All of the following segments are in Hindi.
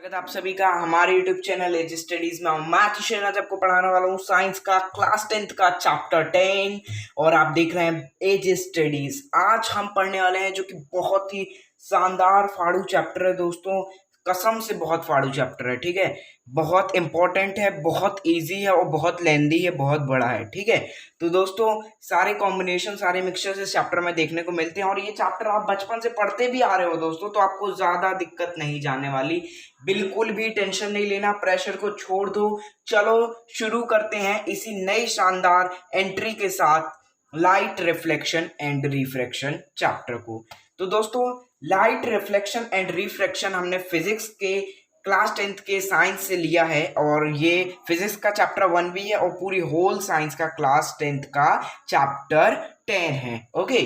स्वागत है आप सभी का हमारे YouTube चैनल एज स्टडीज में। मैथ विषय आज आपको पढ़ाने वाला हूँ साइंस का क्लास 10th का चैप्टर 10 और आप देख रहे हैं एज स्टडीज। आज हम पढ़ने वाले हैं जो कि बहुत ही शानदार फाड़ू चैप्टर है दोस्तों, कसम से बहुत फाड़ू चैप्टर है। ठीक है, बहुत इंपॉर्टेंट है, बहुत इजी है और बहुत लेंदी है, बहुत बड़ा है। ठीक है, तो दोस्तों सारे कॉम्बिनेशन सारे मिक्सचर्स इस चैप्टर में देखने को मिलते हैं और ये चैप्टर आप बचपन से पढ़ते भी आ रहे हो दोस्तों, तो आपको ज्यादा दिक्कत नहीं जाने वाली। बिल्कुल भी टेंशन नहीं लेना, प्रेशर को छोड़ दो। चलो शुरू करते हैं इसी नई शानदार एंट्री के साथ light reflection and refraction chapter को। तो दोस्तों लाइट रिफ्लेक्शन एंड रिफ्रैक्शन हमने फिजिक्स के क्लास 10th के साइंस से लिया है और ये फिजिक्स का चैप्टर 1 भी है और पूरी होल साइंस का क्लास 10th का चैप्टर 10 है। ओके,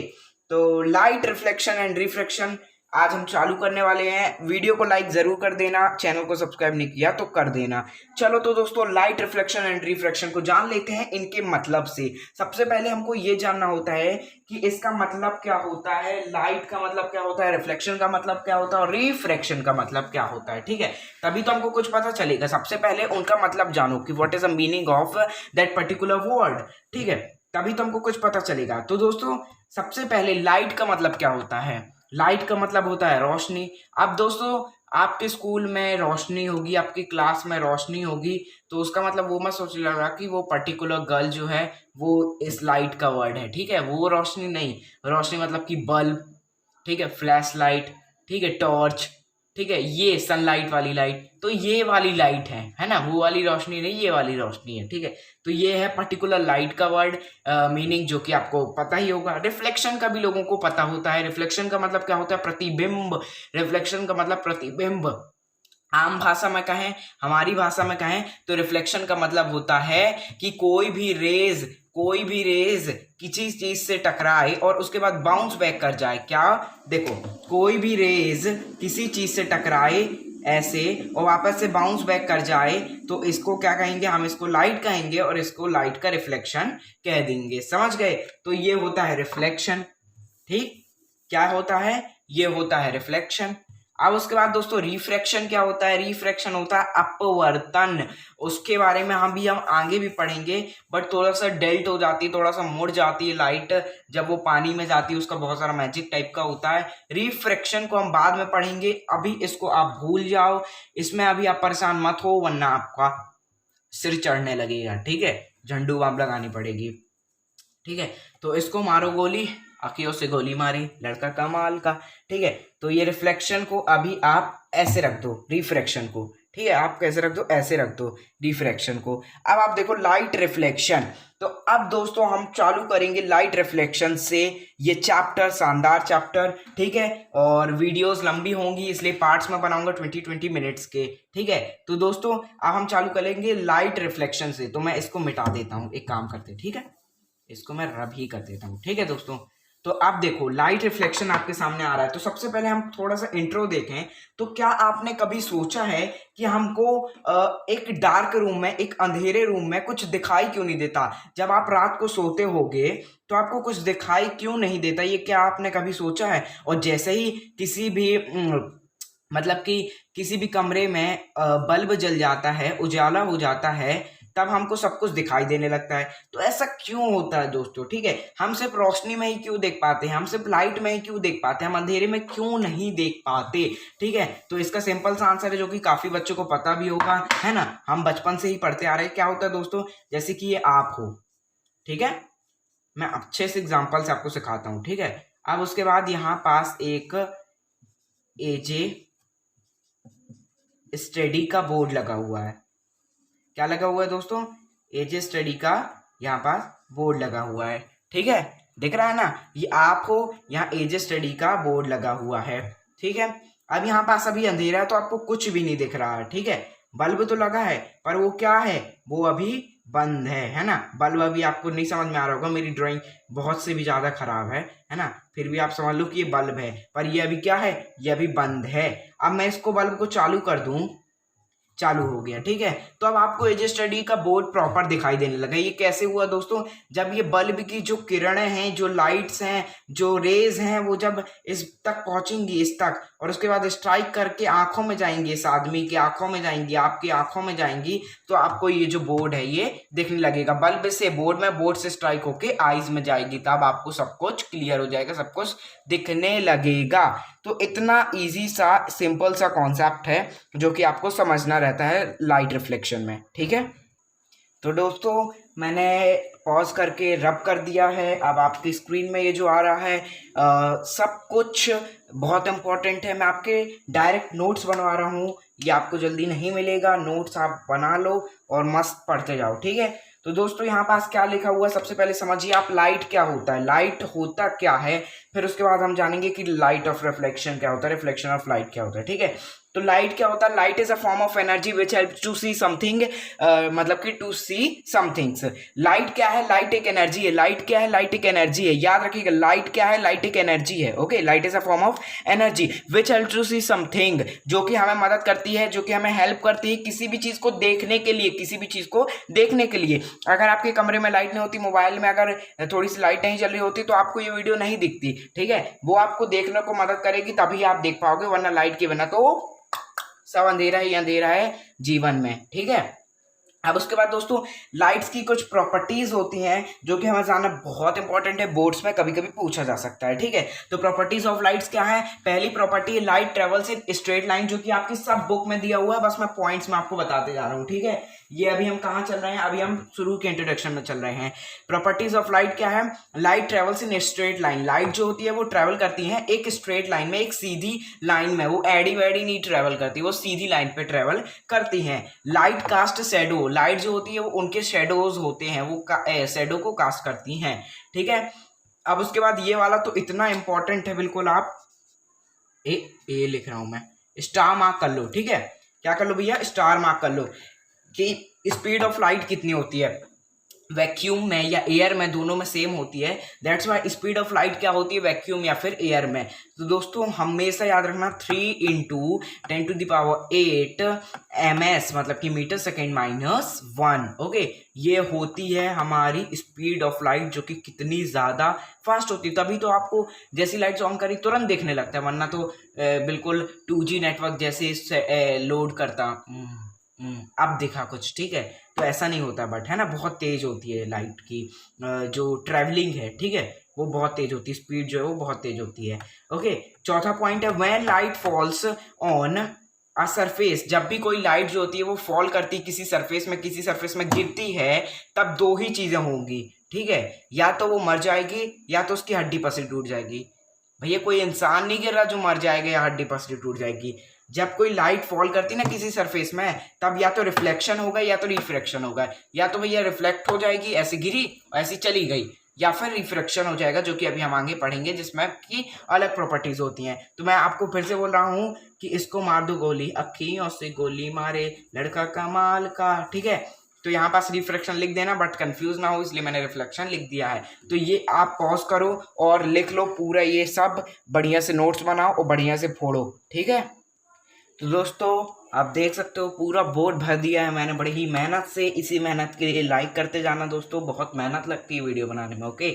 तो लाइट रिफ्लेक्शन एंड रिफ्रैक्शन आज हम चालू करने वाले हैं। वीडियो को लाइक जरूर कर देना, चैनल को सब्सक्राइब नहीं किया तो कर देना। चलो तो दोस्तों लाइट रिफ्लेक्शन एंड रिफ्रैक्शन को जान लेते हैं इनके मतलब से। सबसे पहले हमको ये जानना होता है कि इसका मतलब क्या होता है, लाइट का मतलब क्या होता है, रिफ्लेक्शन का मतलब क्या होता है और रिफ्रैक्शन का मतलब क्या होता है। ठीक है, तभी तो हमको कुछ पता चलेगा। सबसे पहले उनका मतलब जानो कि what is the meaning of that particular word. ठीक है, तभी तो हमको कुछ पता चलेगा। तो दोस्तों सबसे पहले लाइट का मतलब क्या होता है। लाइट का मतलब होता है रोशनी। अब दोस्तों आपके स्कूल में रोशनी होगी, आपकी क्लास में रोशनी होगी, तो उसका मतलब वो मत सोच लगा कि वो पर्टिकुलर गर्ल जो है वो इस लाइट का वर्ड है। ठीक है, वो रोशनी नहीं, रोशनी मतलब कि बल्ब, ठीक है, फ्लैश लाइट, ठीक है, टॉर्च, ठीक है, ये सनलाइट वाली लाइट, तो ये वाली लाइट है ना, वो वाली रोशनी नहीं, ये वाली रोशनी है। ठीक है, तो ये है पर्टिकुलर लाइट का वर्ड मीनिंग, जो कि आपको पता ही होगा। रिफ्लेक्शन का भी लोगों को पता होता है। रिफ्लेक्शन का मतलब क्या होता है, प्रतिबिंब। रिफ्लेक्शन का मतलब प्रतिबिंब। आम भाषा में कहें, हमारी भाषा में कहें तो रिफ्लेक्शन का मतलब होता है कि कोई भी रेज किसी चीज से टकराए और उसके बाद बाउंस बैक कर जाए। क्या देखो, कोई भी रेज किसी चीज से टकराए ऐसे और वापस से बाउंस बैक कर जाए तो इसको क्या कहेंगे, हम इसको लाइट कहेंगे और इसको लाइट का रिफ्लेक्शन कह देंगे। समझ गए, तो ये होता है रिफ्लेक्शन। ठीक, क्या होता है, ये होता है रिफ्लेक्शन। अब उसके बाद दोस्तों रिफ्रैक्शन क्या होता है। रिफ्रैक्शन होता है अपवर्तन। उसके बारे में हम आगे भी पढ़ेंगे, बट थोड़ा सा डेल्ट हो जाती है, थोड़ा सा मुड़ जाती है लाइट जब वो पानी में जाती है, उसका बहुत सारा मैजिक टाइप का होता है। रिफ्रैक्शन को हम बाद में पढ़ेंगे, अभी इसको आप भूल जाओ। इसमें अभी आप परेशान मत हो वरना आपका सिर चढ़ने लगेगा। ठीक है, झंडू बाम लगानी पड़ेगी। ठीक है, तो इसको मारो गोली, अखियों से गोली मारी, लड़का कमाल का। ठीक है, तो ये रिफ्लेक्शन को अभी आप ऐसे रख दो, रिफ्रैक्शन को। ठीक है, आप कैसे रख दो, ऐसे रख दो रिफ्रैक्शन को। अब आप देखो लाइट रिफ्लेक्शन। तो अब दोस्तों हम चालू करेंगे लाइट रिफ्लेक्शन से ये चैप्टर, शानदार चैप्टर। ठीक है, और वीडियोस लंबी होंगी इसलिए पार्ट्स में बनाऊंगा 20-20 मिनट्स के। ठीक है, तो दोस्तों अब हम चालू करेंगे लाइट रिफ्लेक्शन से। तो मैं इसको मिटा देता हूँ, एक काम करते, ठीक है, इसको मैं रब ही कर देता हूँ। ठीक है दोस्तों, तो अब देखो लाइट रिफ्लेक्शन आपके सामने आ रहा है। तो सबसे पहले हम थोड़ा सा इंट्रो देखें। तो क्या आपने कभी सोचा है कि हमको एक डार्क रूम में, एक अंधेरे रूम में कुछ दिखाई क्यों नहीं देता। जब आप रात को सोते होगे तो आपको कुछ दिखाई क्यों नहीं देता, ये क्या आपने कभी सोचा है। और जैसे ही किसी भी मतलब कि किसी भी कमरे में बल्ब जल जाता है, उजाला हो जाता है, तब हमको सब कुछ दिखाई देने लगता है। तो ऐसा क्यों होता है दोस्तों। ठीक है, हम सिर्फ रोशनी में ही क्यों देख पाते हैं, हम सिर्फ लाइट में ही क्यों देख पाते हैं, हम अंधेरे में क्यों नहीं देख पाते। ठीक है, तो इसका सिंपल सा आंसर है जो कि काफी बच्चों को पता भी होगा, है ना, हम बचपन से ही पढ़ते आ रहे हैं। क्या होता है दोस्तों, जैसे कि ये आप हो, ठीक है, मैं अच्छे से एग्जाम्पल से आपको सिखाता हूँ। ठीक है, अब उसके बाद यहाँ पास एक एजे स्टडी का बोर्ड लगा हुआ है। क्या लगा हुआ है दोस्तों, एजे स्टडी का यहाँ पास बोर्ड लगा हुआ है। ठीक है, दिख रहा है ना, ये आप हो, यहाँ एजे स्टडी का बोर्ड लगा हुआ है। ठीक है, अब यहाँ पास अभी अंधेरा है तो आपको कुछ भी नहीं दिख रहा है। ठीक है, बल्ब तो लगा है पर वो क्या है, वो अभी बंद है ना। बल्ब अभी आपको नहीं समझ में आ रहा होगा, मेरी ड्राइंग बहुत से भी ज्यादा खराब है ना, फिर भी आप समझ लो कि ये बल्ब है, पर ये अभी क्या है, ये अभी बंद है। अब मैं इसको बल्ब को चालू कर दूं चालू हो गया। ठीक है, तो अब आपको एज स्टडी का बोर्ड प्रॉपर दिखाई देने लगा। ये कैसे हुआ दोस्तों, जब ये बल्ब की जो किरणें हैं, जो लाइट्स हैं, जो रेज हैं, वो जब इस तक पहुंचेंगी, इस तक, और उसके बाद स्ट्राइक करके आंखों में जाएंगी, इस आदमी की आंखों में जाएंगी, आपकी आंखों में जाएंगी, तो आपको ये जो बोर्ड है ये दिखने लगेगा। बल्ब से बोर्ड में, बोर्ड से स्ट्राइक होके आईज में जाएगी, तब आपको सब कुछ क्लियर हो जाएगा, सब कुछ दिखने लगेगा। तो इतना इजी सा सिंपल सा कॉन्सेप्ट है जो कि आपको समझना रहता है लाइट रिफ्लेक्शन में। ठीक है, तो दोस्तों मैंने पॉज करके रब कर दिया है। अब आपकी स्क्रीन में ये जो आ रहा है सब कुछ बहुत इंपॉर्टेंट है। मैं आपके डायरेक्ट नोट्स बनवा रहा हूँ, ये आपको जल्दी नहीं मिलेगा। नोट्स आप बना लो और मस्त पढ़ते जाओ। ठीक है, तो दोस्तों यहाँ पास क्या लिखा हुआ है, सबसे पहले समझिए आप लाइट क्या होता है, लाइट होता क्या है, फिर उसके बाद हम जानेंगे कि लाइट ऑफ रिफ्लेक्शन क्या होता है, रिफ्लेक्शन ऑफ लाइट क्या होता है। ठीक है, तो लाइट क्या होता है, light is a form of energy which help to see something, मतलब कि टू सी समथिंग्स। लाइट क्या है, लाइट एक एनर्जी है। लाइट क्या है, लाइट एक एनर्जी है। याद रखिएगा, लाइट क्या है, लाइट एक एनर्जी है। Okay, light is a form of energy which help to see something, जो कि हमें मदद करती है, जो कि हमें हेल्प करती है किसी भी चीज को देखने के लिए, किसी भी चीज को देखने के लिए। अगर आपके कमरे में लाइट नहीं होती, मोबाइल में अगर थोड़ी सी लाइट नहीं चल रही होती, तो आपको ये वीडियो नहीं दिखती। ठीक है, वो आपको देखने को मदद करेगी, तभी आप देख पाओगे, वरना लाइट के बिना तो सब अंधेरा ही अंधेरा है जीवन में। ठीक है, अब उसके बाद दोस्तों लाइट्स की कुछ प्रॉपर्टीज होती हैं जो कि हमें जानना बहुत इंपॉर्टेंट है, बोर्ड्स में कभी कभी पूछा जा सकता है। ठीक है, तो प्रॉपर्टीज ऑफ लाइट्स क्या है, पहली प्रॉपर्टी है light travels in straight line, जो कि आपकी सब बुक में दिया हुआ है, बस मैं पॉइंट्स में आपको बताते जा रहा हूँ। ठीक है, ये अभी हम कहाँ चल रहे हैं, अभी हम शुरू के इंट्रोडक्शन में चल रहे हैं। प्रॉपर्टीज ऑफ लाइट क्या है, light travels in straight line, light जो होती है वो ट्रेवल करती है एक स्ट्रेट लाइन में, एक सीधी लाइन में, वो एडी वेडी नहीं ट्रेवल करती, वो सीधी लाइन पे ट्रेवल करती है। लाइट कास्ट शैडो, लाइट जो होती है वो उनके शेडोज होते हैं, वो शेडो को कास्ट करती हैं। ठीक है, अब उसके बाद ये वाला तो इतना इंपॉर्टेंट है, बिल्कुल आप ए लिख रहा हूं मैं, स्टार मार्क कर लो। ठीक है, क्या कर लो भैया, स्टार मार्क कर लो कि स्पीड ऑफ लाइट कितनी होती है, वैक्यूम में या एयर में, दोनों में सेम होती है। That's why speed of light क्या होती है, वैक्यूम या फिर एयर में। तो दोस्तों हमेशा याद रखना 3 × 10⁸ ms, मतलब कि मीटर सेकेंड -1। ओके, ये होती है हमारी स्पीड ऑफ लाइट, जो कि कितनी ज़्यादा फास्ट होती है। तभी तो आपको जैसी लाइट्स ऑन करी तुरंत देखने लगता है, वरना तो बिल्कुल 2G नेटवर्क जैसे लोड करता अब दिखा कुछ। ठीक है, तो ऐसा नहीं होता, बट है ना, बहुत तेज होती है लाइट की जो ट्रैवलिंग है। ठीक है, वो बहुत तेज होती है, स्पीड जो है वो बहुत तेज होती है। ओके, चौथा पॉइंट है when light falls on a surface, जब भी कोई लाइट जो होती है वो फॉल करती है किसी सरफेस में, किसी सरफेस में गिरती है, तब दो ही चीजें होंगी। ठीक है, या तो वो मर जाएगी या तो उसकी हड्डी पसली टूट जाएगी। भैया कोई इंसान नहीं गिर रहा जो मर जाएगा या हड्डी पसली टूट जाएगी। जब कोई लाइट फॉल करती ना किसी सरफेस में, तब या तो रिफ्लेक्शन होगा या तो रिफ्रैक्शन होगा। या तो भैया रिफ्लेक्ट हो जाएगी, ऐसी गिरी ऐसी चली गई, या फिर रिफ्रैक्शन हो जाएगा, जो कि अभी हम आगे पढ़ेंगे, जिसमें की अलग प्रॉपर्टीज होती हैं। तो मैं आपको फिर से बोल रहा हूँ कि इसको मार दो गोली, अखियों से गोली मारे लड़का कमाल का। ठीक है, तो यहाँ पास रिफ्लेक्शन लिख देना, बट कंफ्यूज ना हो इसलिए मैंने रिफ्लेक्शन लिख दिया है। तो ये आप पॉज करो और लिख लो पूरा, ये सब बढ़िया से नोट्स बनाओ और बढ़िया से फोड़ो। ठीक है, तो दोस्तों आप देख सकते हो पूरा बोर्ड भर दिया है मैंने बड़ी ही मेहनत से। इसी मेहनत के लिए लाइक करते जाना दोस्तों, बहुत मेहनत लगती है वीडियो बनाने में। ओके,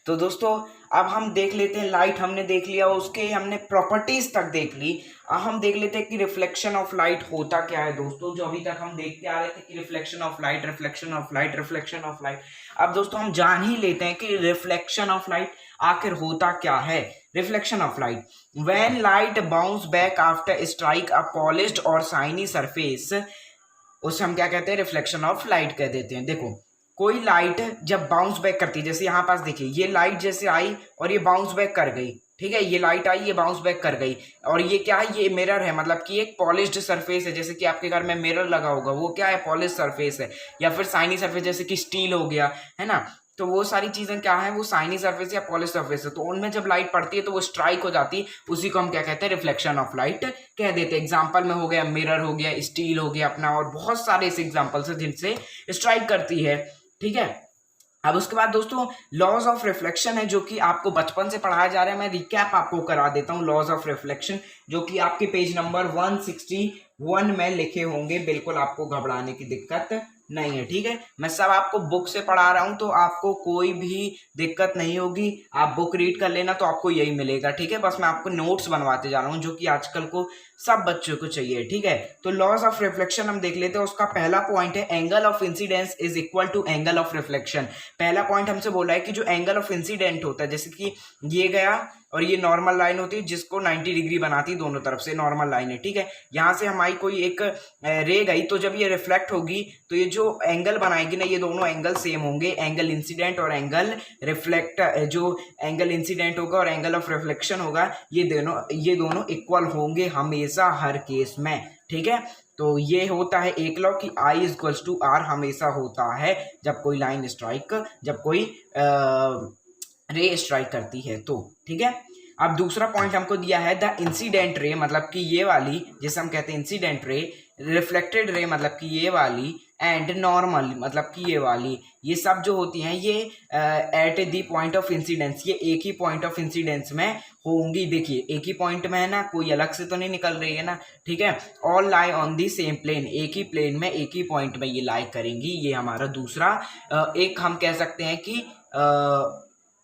तो दोस्तों अब हम देख लेते हैं, लाइट हमने देख लिया, उसके हमने प्रॉपर्टीज तक देख ली। अब हम देख लेते हैं कि रिफ्लेक्शन ऑफ लाइट होता क्या है दोस्तों, जो अभी तक हम देखते आ रहे थे कि reflection of light, reflection of light, reflection of light. अब दोस्तों हम जान ही लेते हैं कि रिफ्लेक्शन ऑफ लाइट आखिर होता क्या है। Reflection of light, when light bounce back after strike a polished और शाइनी सरफेस, उसे हम क्या कहते हैं, रिफ्लेक्शन ऑफ लाइट कह देते हैं। देखो कोई लाइट जब बाउंस बैक करती है, जैसे यहाँ पास देखिए ये लाइट जैसे आई और ये बाउंस बैक कर गई। ठीक है, ये लाइट आई, ये बाउंस बैक कर गई, और ये क्या है, ये मिरर है, मतलब कि एक पॉलिश्ड सरफेस है। जैसे कि आपके घर में मिरर लगा होगा, वो क्या है, पॉलिश सरफेस है। या फिर शाइनी सरफेस, जैसे कि स्टील हो गया, है ना, तो वो सारी चीजें क्या है, वो शाइनी सरफेस या पॉलिश सरफेस है। तो उनमें जब लाइट पड़ती है तो वो स्ट्राइक हो जाती है, उसी को हम क्या कहते हैं, रिफ्लेक्शन ऑफ लाइट कह देते हैं। एग्जाम्पल में हो गया मिरर, हो गया स्टील, हो गया अपना, और बहुत सारे ऐसे एग्जाम्पल्स हैं जिनसे स्ट्राइक करती है। ठीक है, अब उसके बाद दोस्तों लॉज ऑफ रिफ्लेक्शन है, जो कि आपको बचपन से पढ़ाया जा रहा है। मैं रिकैप आपको करा देता हूँ लॉज ऑफ रिफ्लेक्शन, जो कि आपके पेज नंबर 160 वन में लिखे होंगे, बिल्कुल आपको घबराने की दिक्कत नहीं है, ठीक है। मैं सब आपको बुक से पढ़ा रहा हूँ तो आपको कोई भी दिक्कत नहीं होगी, आप बुक रीड कर लेना तो आपको यही मिलेगा, ठीक है। बस मैं आपको नोट्स बनवाते जा रहा हूँ जो कि आजकल को सब बच्चों को चाहिए, ठीक है। तो लॉज ऑफ रिफ्लेक्शन हम देख लेते हैं। उसका पहला पॉइंट है angle of incidence is equal to angle of reflection. पहला पॉइंट हमसे बोला है कि जो एंगल ऑफ इंसिडेंट होता है, जैसे कि ये गया और ये नॉर्मल लाइन होती है जिसको 90 डिग्री बनाती है, दोनों तरफ से नॉर्मल लाइन है, ठीक है। यहाँ से हमारी कोई एक रे गई तो जब ये रिफ्लेक्ट होगी तो ये जो एंगल बनाएगी ना, ये दोनों एंगल सेम होंगे, एंगल इंसिडेंट और एंगल रिफ्लेक्ट, जो एंगल इंसिडेंट होगा और एंगल ऑफ रिफ्लेक्शन होगा, ये दोनों इक्वल होंगे हमेशा हर केस में, ठीक है। तो ये होता है एक लॉ कि I इक्वल्स टू R हमेशा होता है जब कोई लाइन स्ट्राइक, जब कोई रे स्ट्राइक करती है तो, ठीक है। अब दूसरा पॉइंट हमको दिया है द इंसिडेंट रे, मतलब कि ये वाली जिसे हम कहते हैं इंसिडेंट रे, रिफ्लेक्टेड रे मतलब कि ये वाली, एंड नॉर्मल मतलब कि ये वाली, ये सब जो होती हैं ये at the point of incidence, ये एक ही पॉइंट ऑफ इंसिडेंस में होंगी। देखिए एक ही पॉइंट में है ना, कोई अलग से तो नहीं निकल रही है ना, ठीक है। All lie on the same plane, एक ही प्लेन में एक ही पॉइंट में ये लाई करेंगी। ये हमारा दूसरा एक हम कह सकते हैं कि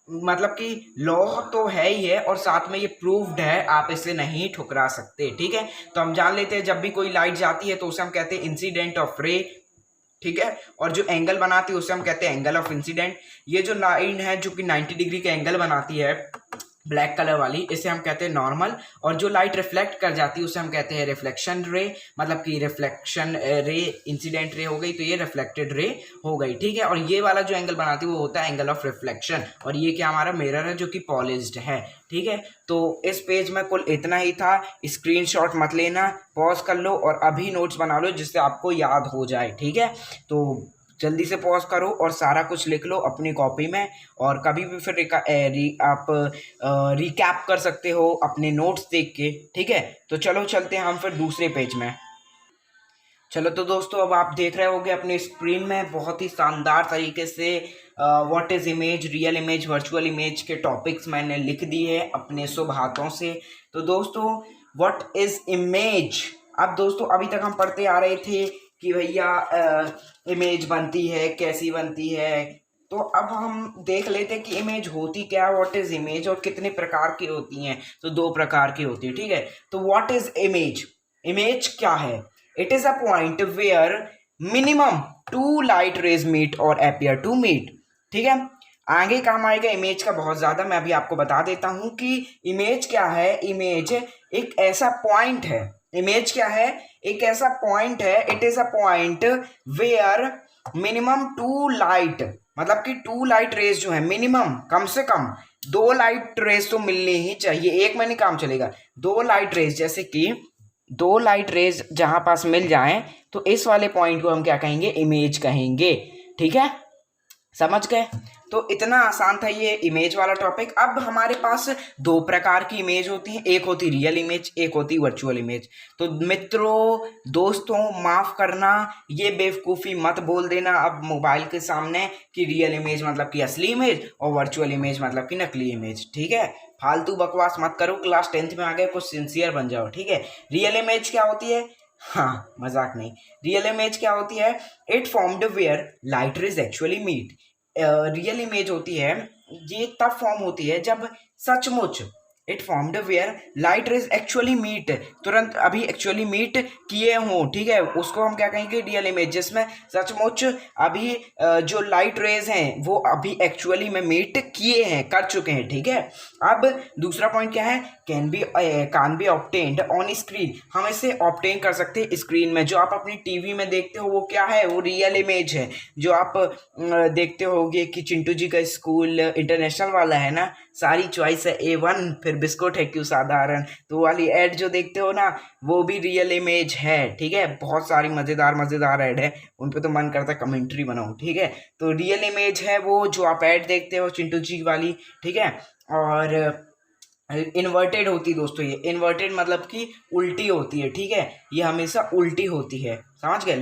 मतलब कि लॉ तो है ही है और साथ में ये प्रूव्ड है, आप इसे नहीं ठुकरा सकते, ठीक है। तो हम जान लेते हैं जब भी कोई लाइट जाती है तो उसे हम कहते हैं इंसिडेंट ऑफ रे, ठीक है। और जो एंगल बनाती है उसे हम कहते हैं एंगल ऑफ इंसिडेंट। ये जो लाइन है जो कि 90 डिग्री का एंगल बनाती है ब्लैक कलर वाली, इसे हम कहते हैं नॉर्मल। और जो लाइट रिफ्लेक्ट कर जाती है उसे हम कहते हैं रिफ्लेक्शन रे, मतलब कि रिफ्लेक्शन रे इंसिडेंट रे हो गई तो ये रिफ्लेक्टेड रे हो गई, ठीक है। और ये वाला जो एंगल बनाती है वो होता है एंगल ऑफ रिफ्लेक्शन। और ये क्या हमारा मिरर है जो कि पॉलिश्ड है, ठीक है। तो इस पेज में कुल इतना ही था, स्क्रीनशॉट मत लेना, पॉज कर लो और अभी नोट्स बना लो जिससे आपको याद हो जाए, ठीक है। तो जल्दी से पॉज करो और सारा कुछ लिख लो अपनी कॉपी में, और कभी भी फिर आप रिकैप कर सकते हो अपने नोट्स देख के, ठीक है। तो चलो चलते हैं हम फिर दूसरे पेज में। चलो तो दोस्तों अब आप देख रहे होगे अपने स्क्रीन में बहुत ही शानदार तरीके से what is image, real image, virtual image के टॉपिक्स मैंने लिख दिए हैं अपने शुभ हाथों से। तो दोस्तों व्हाट इज इमेज, अब दोस्तों अभी तक हम पढ़ते आ रहे थे कि भैया इमेज बनती है, कैसी बनती है। तो अब हम देख लेते हैं कि इमेज होती क्या है, व्हाट इज इमेज, और कितने प्रकार की होती हैं। तो दो प्रकार की होती है, ठीक है। तो व्हाट इज इमेज, इमेज क्या है? It is a point where minimum two light rays meet और अपीयर टू मीट, ठीक है। आगे काम आएगा इमेज का बहुत ज्यादा, मैं अभी आपको बता देता हूं कि इमेज क्या है। इमेज एक ऐसा पॉइंट है, इमेज क्या है, एक ऐसा पॉइंट है, it is a point where minimum two light, मतलब कि टू लाइट रेज जो है मिनिमम, कम से कम दो लाइट रेज तो मिलनी ही चाहिए, एक में नहीं काम चलेगा, दो लाइट रेज, जैसे कि दो लाइट रेज जहां पास मिल जाएं तो इस वाले पॉइंट को हम क्या कहेंगे, इमेज कहेंगे, ठीक है। समझ गए? तो इतना आसान था ये इमेज वाला टॉपिक। अब हमारे पास दो प्रकार की इमेज होती है, एक होती रियल इमेज, एक होती वर्चुअल इमेज। तो मित्रों, दोस्तों, माफ करना, ये बेवकूफ़ी मत बोल देना अब मोबाइल के सामने कि रियल इमेज मतलब कि असली इमेज और वर्चुअल इमेज मतलब कि नकली इमेज, ठीक है। फालतू बकवास मत करो, क्लास 10th में आ गए, कुछ सिंसियर बन जाओ, ठीक है। रियल इमेज क्या होती है? हाँ, मजाक नहीं। रियल इमेज क्या होती है? It formed where light rays actually meet. Real image होती है, ये तब फॉर्म होती है जब सचमुच, it formed where light rays actually meet, तुरंत अभी एक्चुअली मीट किए हों, ठीक है, उसको हम क्या कहेंगे, रियल इमेज, जिसमें सचमुच अभी जो लाइट रेज हैं वो अभी एक्चुअली में मीट किए हैं, कर चुके हैं, ठीक है। अब दूसरा पॉइंट क्या है? Can be obtained on screen, हम इसे ऑब्टेन कर सकते हैं स्क्रीन में। जो आप अपनी टीवी में देखते हो वो क्या है? वो रियल इमेज है। जो आप देखते होगे कि चिंटू जी का स्कूल इंटरनेशनल वाला है ना, सारी चॉइस है A1, फिर बिस्कुट है क्यों साधारण, तो वाली ऐड जो देखते हो ना, वो भी रियल इमेज है, ठीक है। बहुत सारी मज़ेदार ऐड है, उन पे तो मन करता है कमेंट्री बनाऊं, ठीक है। तो रियल इमेज है वो जो आप ऐड देखते हो चिंटू जी वाली, ठीक है। और इन्वर्टेड होती है दोस्तों, ये इन्वर्टेड मतलब कि उल्टी होती है, ठीक है। ये हमेशा उल्टी होती है, समझ गए?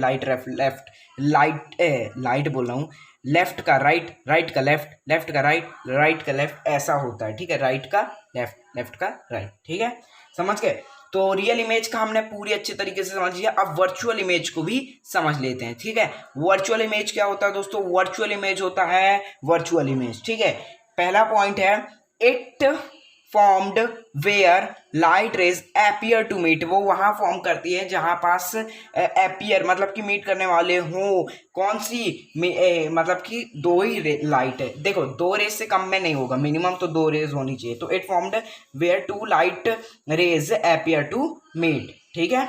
लेफ्ट, लाइट बोल रहा हूँ, लेफ्ट का राइट, राइट का लेफ्ट, लेफ्ट का राइट, राइट का लेफ्ट, ऐसा होता है, ठीक है। राइट का लेफ्ट, लेफ्ट का राइट, ठीक है। समझ गए? तो रियल इमेज का हमने पूरी अच्छे तरीके से समझ लिया। अब वर्चुअल इमेज को भी समझ लेते हैं, ठीक है। वर्चुअल इमेज क्या होता है दोस्तों? वर्चुअल इमेज होता है वर्चुअल इमेज, ठीक है। पहला पॉइंट है it formed where light rays appear to meet. वो वहां फॉर्म करती है जहां पास एपियर मतलब कि मीट करने वाले हों। कौन सी मतलब कि दो ही लाइट है। देखो, दो रेज से कम में नहीं होगा, मिनिमम तो दो रेज होनी चाहिए। तो it formed where two light rays appear to meet, ठीक है।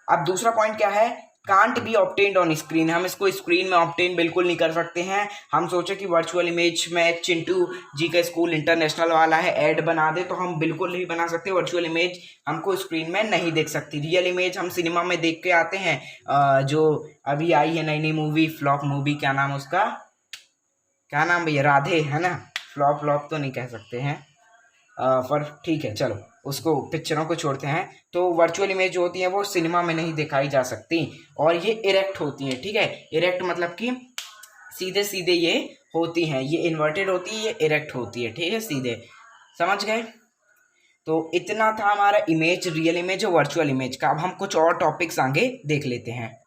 अब दूसरा पॉइंट क्या है? Can't be obtained on screen. हम इसको स्क्रीन में ऑब्टेन बिल्कुल नहीं कर सकते हैं। हम सोचे कि वर्चुअल इमेज में चिंटू जी का स्कूल इंटरनेशनल वाला है, ऐड बना दे, तो हम बिल्कुल नहीं बना सकते। वर्चुअल इमेज हमको स्क्रीन में नहीं देख सकती। रियल इमेज हम सिनेमा में देख के आते हैं। जो अभी आई है नई नई मूवी, फ्लॉप मूवी, क्या नाम उसका, क्या नाम भैया? राधे, है ना। फ्लॉप तो नहीं कह सकते हैं, पर ठीक है, चलो उसको, पिक्चरों को छोड़ते हैं। तो वर्चुअल इमेज जो होती है वो सिनेमा में नहीं दिखाई जा सकती, और ये इरेक्ट होती है, ठीक है। इरेक्ट मतलब कि सीधे सीधे ये होती हैं, ये इन्वर्टेड होती है, ये इरेक्ट होती है, ठीक है, सीधे। समझ गए? तो इतना था हमारा इमेज, रियल इमेज और वर्चुअल इमेज का। अब हम कुछ और टॉपिक्स आगे देख लेते हैं।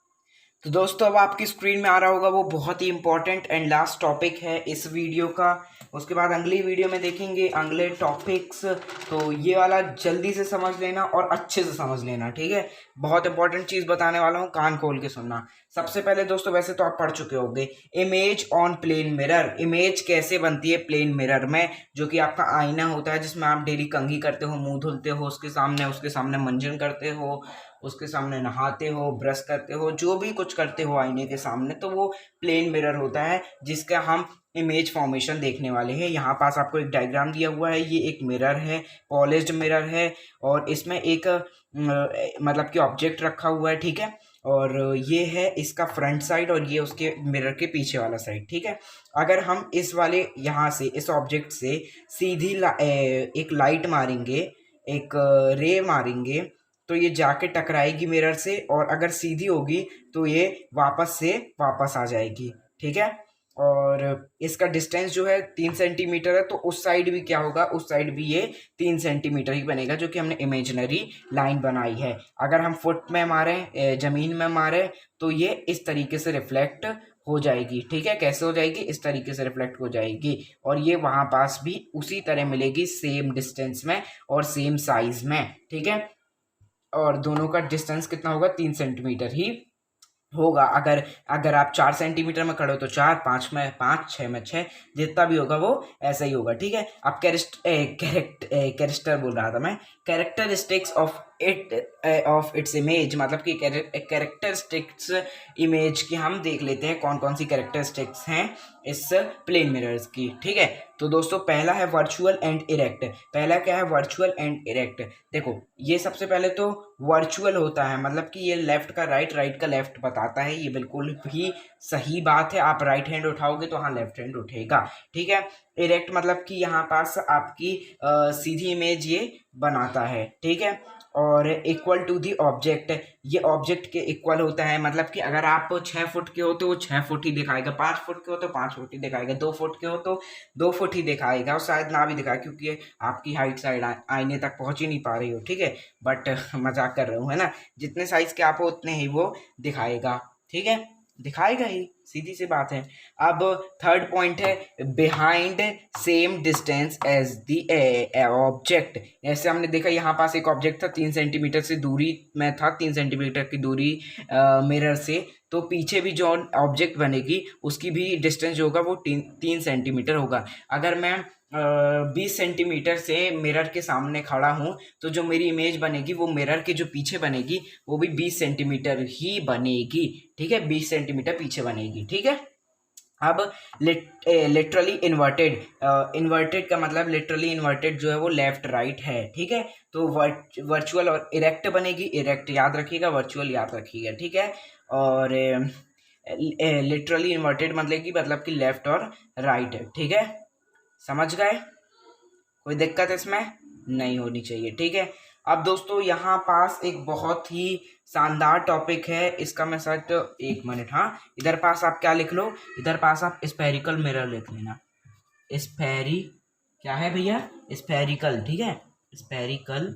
तो दोस्तों, अब आपकी स्क्रीन में आ रहा होगा वो बहुत ही इंपॉर्टेंट एंड लास्ट टॉपिक है इस वीडियो का। उसके बाद अगली वीडियो में देखेंगे अगले टॉपिक्स। तो ये वाला जल्दी से समझ लेना और अच्छे से समझ लेना, ठीक है। बहुत इंपॉर्टेंट चीज़ बताने वाला हूँ, कान खोल के सुनना। सबसे पहले दोस्तों, वैसे तो आप पढ़ चुके होंगे, image on plane mirror. Image कैसे बनती है प्लेन मिरर में, जो कि आपका आईना होता है, जिसमें आप डेली कंघी करते हो, मुंह धुलते हो, उसके सामने मंजन करते हो, उसके सामने नहाते हो, ब्रश करते हो, जो भी कुछ करते हो आईने के सामने, तो वो प्लेन मिरर होता है जिसका हम इमेज फॉर्मेशन देखने वाले हैं। यहाँ पास आपको एक डायग्राम दिया हुआ है। ये एक मिरर है, पॉलिश्ड मिरर है, और इसमें एक मतलब कि ऑब्जेक्ट रखा हुआ है, ठीक है। और ये है इसका फ्रंट साइड और ये उसके मिरर के पीछे वाला साइड, ठीक है। अगर हम इस वाले यहाँ से, इस ऑब्जेक्ट से सीधी एक लाइट मारेंगे, एक रे मारेंगे, तो ये जाके टकराएगी मिरर से, और अगर सीधी होगी तो ये वापस आ जाएगी, ठीक है। और इसका डिस्टेंस जो है 3 सेंटीमीटर है, तो उस साइड भी क्या होगा, उस साइड भी ये 3 सेंटीमीटर ही बनेगा, जो कि हमने इमेजिनरी लाइन बनाई है। अगर हम फुट में मारें, ज़मीन में मारें, तो ये इस तरीके से रिफ्लेक्ट हो जाएगी, ठीक है। कैसे हो जाएगी? इस तरीके से रिफ्लेक्ट हो जाएगी, और ये वहाँ पास भी उसी तरह मिलेगी, सेम डिस्टेंस में और सेम साइज में, ठीक है। और दोनों का डिस्टेंस कितना होगा? 3 सेंटीमीटर ही होगा। अगर आप 4 सेंटीमीटर में खड़े हो तो 4, 5 में 5, 6 में 6, जितना भी होगा वो ऐसा ही होगा, ठीक है। अब कैरेक्टर बोल रहा था मैं, कैरेक्टरिस्टिक्स ऑफ इट्स इमेज, मतलब कि कैरेक्टरिस्टिक्स इमेज की हम देख लेते हैं कौन कौन सी कैरेक्टरिस्टिक्स हैं इस प्लेन मिरर्स की, ठीक है। तो दोस्तों, पहला है वर्चुअल एंड इरेक्ट। पहला क्या है? Virtual and erect. देखो, ये सबसे पहले तो वर्चुअल होता है, मतलब कि ये लेफ्ट का राइट, राइट का लेफ्ट बताता है। ये बिल्कुल भी सही बात है। आप राइट हैंड उठाओगे तो हाँ, लेफ्ट हैंड उठेगा, ठीक है। इरेक्ट मतलब कि यहाँ पास आपकी सीधी इमेज ये बनाता है, ठीक है। और इक्वल टू दी ऑब्जेक्ट, ये ऑब्जेक्ट के इक्वल होता है, मतलब कि अगर आप 6 फुट के हो तो वो 6 फुट ही दिखाएगा, 5 फुट के हो तो 5 फुट ही दिखाएगा, 2 फुट के हो तो 2 फुट ही दिखाएगा, और शायद ना भी दिखाए, क्योंकि आपकी हाइट साइड आईने तक पहुंच ही नहीं पा रही हो, ठीक है। बट मजाक कर रहा हूँ, है ना। जितने साइज के आप हो उतने ही वो दिखाएगा, ठीक है, दिखाएगा ही, सीधी सी बात है। अब थर्ड पॉइंट है behind same distance as the object. जैसे हमने देखा यहाँ पास एक ऑब्जेक्ट था, 3 सेंटीमीटर से दूरी में था, 3 सेंटीमीटर की दूरी मिरर से, तो पीछे भी जो ऑब्जेक्ट बनेगी उसकी भी डिस्टेंस जो होगा वो 3 सेंटीमीटर होगा। अगर मैं 20 सेंटीमीटर से मिरर के सामने खड़ा हूँ, तो जो मेरी इमेज बनेगी वो मिरर के जो पीछे बनेगी वो भी 20 सेंटीमीटर ही बनेगी, ठीक है, 20 सेंटीमीटर पीछे बनेगी, ठीक है। अब लिटरली इन्वर्टेड, इन्वर्टेड का मतलब लिटरली इन्वर्टेड जो है वो लेफ्ट राइट है, ठीक है। तो वर्चुअल और इरेक्ट बनेगी, इरेक्ट याद रखिएगा, वर्चुअल याद रखिएगा, ठीक है। और लिटरली इन्वर्टेड मतलब कि लेफ्ट और राइट है, ठीक है। समझ गए? कोई दिक्कत इसमें नहीं होनी चाहिए, ठीक है। अब दोस्तों, यहाँ पास एक बहुत ही शानदार टॉपिक है, इसका मैं सर तो 1 मिनट, हाँ, इधर पास आप क्या लिख लो, इधर पास आप स्फेरिकल मिरर लिख लेना। क्या है भैया? स्फेरिकल, ठीक है, स्फेरिकल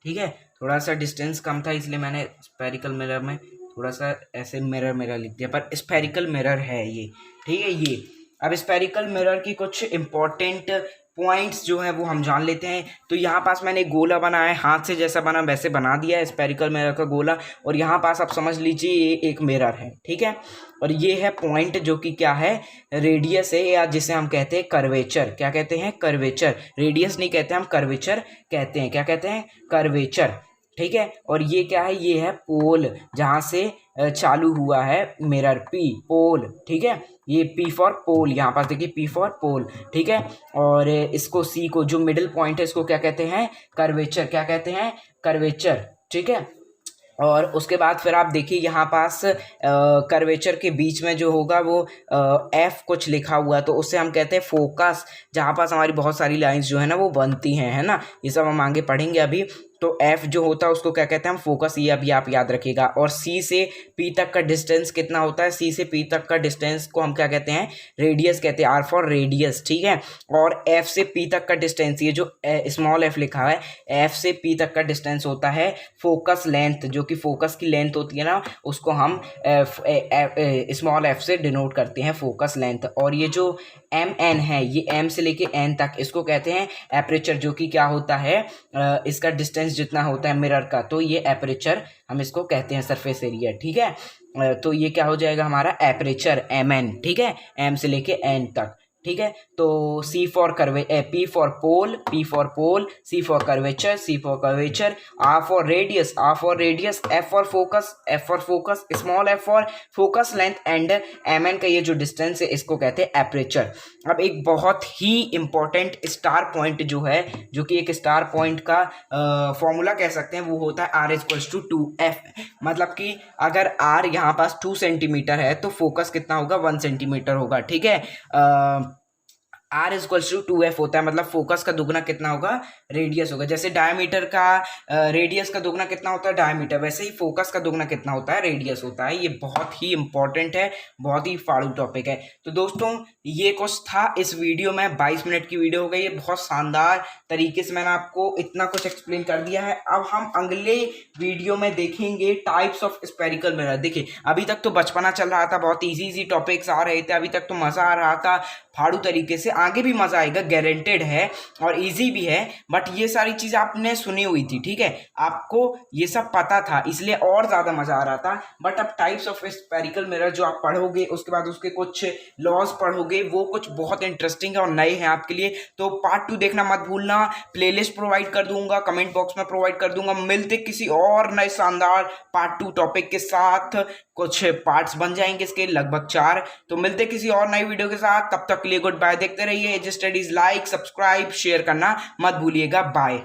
ठीक है, थोड़ा सा डिस्टेंस कम था इसलिए मैंने स्फेरिकल मिरर में थोड़ा सा ऐसे मिरर लिख दिया, पर स्फेरिकल मिरर है ये। ठीक है, ये अब स्फेरिकल मिरर की कुछ इंपॉर्टेंट पॉइंट्स जो है वो हम जान लेते हैं। तो यहाँ पास मैंने गोला बनाया है, हाथ से जैसा बना वैसे बना दिया है स्फेरिकल मिरर का गोला, और यहाँ पास आप समझ लीजिए ये एक मिरर है। ठीक है, और ये है पॉइंट जो कि क्या है, रेडियस है, या जिसे हम कहते हैं कर्वेचर। क्या कहते हैं, कर्वेचर। रेडियस नहीं कहते हम, कर्वेचर कहते हैं। क्या कहते हैं, कर्वेचर। ठीक है, और ये क्या है, ये है पोल, जहाँ से चालू हुआ है मिरर, पी, पोल। ठीक है, ये पी फॉर पोल, यहाँ पास देखिए पी फॉर पोल। ठीक है, और इसको सी को, जो मिडिल पॉइंट है, इसको क्या कहते हैं, कर्वेचर। क्या कहते हैं, कर्वेचर। ठीक है, और उसके बाद फिर आप देखिए यहाँ पास कर्वेचर के बीच में जो होगा वो एफ कुछ लिखा हुआ है, तो उससे हम कहते हैं फोकस, जहाँ पास हमारी बहुत सारी लाइंस जो है ना वो बनती हैं, है ना। ये सब हम आगे पढ़ेंगे अभी। तो एफ जो होता है उसको क्या कहते हैं हम, फोकस। ये अभी आप याद रखिएगा। और सी से पी तक का डिस्टेंस कितना होता है, सी से पी तक का डिस्टेंस को हम क्या कहते हैं, रेडियस कहते हैं, आर फॉर रेडियस। ठीक है, और एफ से पी तक का डिस्टेंस, ये जो स्मॉल एफ लिखा है, एफ से पी तक का डिस्टेंस होता है फोकस लेंथ, जो कि फोकस की लेंथ होती है ना, उसको हम स्मॉल एफ से डिनोट करते हैं, फोकस लेंथ। और ये जो एम एन है, ये एम से लेके एन तक, इसको कहते हैं एपरेचर, जो कि क्या होता है, इसका डिस्टेंस जितना होता है मिरर का, तो ये एपरेचर हम इसको कहते हैं, सरफेस एरिया। ठीक है, तो ये क्या हो जाएगा हमारा एपरेचर, एम एन। ठीक है, एम से लेके एन तक। ठीक है, तो C for P for pole, P for pole, C for curvature, C for curvature, R for radius, R for radius, F for focus, F for focus, small F for focus length, and M N का ये जो डिस्टेंस है इसको कहते हैं एपरेचर। अब एक बहुत ही इंपॉर्टेंट स्टार पॉइंट जो है, जो कि एक स्टार पॉइंट का फॉर्मूला कह सकते हैं, वो होता है are is equals to 2f। मतलब कि अगर आर यहाँ पास 2 सेंटीमीटर है तो फोकस कितना होगा, 1 सेंटीमीटर होगा। ठीक है, are is equals to 2f होता है, मतलब फोकस का दुगना कितना होगा, रेडियस होगा। जैसे डायमीटर का रेडियस का दुगना कितना होता है, डायमीटर, वैसे ही फोकस का दुगना कितना होता है, रेडियस होता है। ये बहुत ही इंपॉर्टेंट है, बहुत ही फाड़ू टॉपिक है। तो दोस्तों ये कुछ था इस वीडियो में, 22 मिनट की वीडियो हो गई है, बहुत शानदार तरीके से मैंने आपको इतना कुछ एक्सप्लेन कर दिया है। अब हम अगले वीडियो में देखेंगे टाइप्स ऑफ स्फेरिकल मिरर। देखिए अभी तक तो बचपना चल रहा था, बहुत ईजी टॉपिक्स आ रहे थे, अभी तक तो मज़ा आ रहा था फाड़ू तरीके से, आगे भी मज़ा आएगा, गारंटेड है, और इजी भी है। बट ये सारी चीज़ आपने सुनी हुई थी, ठीक है, आपको ये सब पता था, इसलिए और ज़्यादा मज़ा आ रहा था। बट अब टाइप्स ऑफ स्फेरिकल मिरर जो आप पढ़ोगे, उसके बाद उसके कुछ लॉज पढ़ोगे, वो कुछ बहुत इंटरेस्टिंग है और नए हैं आपके लिए। तो पार्ट 2 देखना मत भूलना, प्लेलिस्ट प्रोवाइड कर दूंगा, कमेंट बॉक्स में प्रोवाइड कर दूंगा। मिलते किसी और नए शानदार पार्ट 2 टॉपिक के साथ, कुछ पार्ट्स बन जाएंगे इसके लगभग 4। तो मिलते किसी और नई वीडियो के साथ, तब तक के लिए गुड बाय। देखते रहिए edge studies, like, subscribe, share करना मत भूलिएगा। बाय।